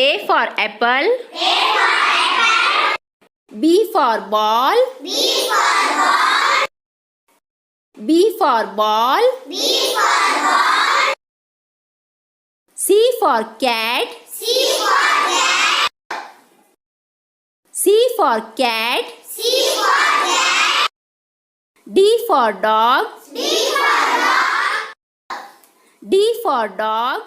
A for apple. B for ball. B for ball. C for cat. C for cat. D for dog. D for dog.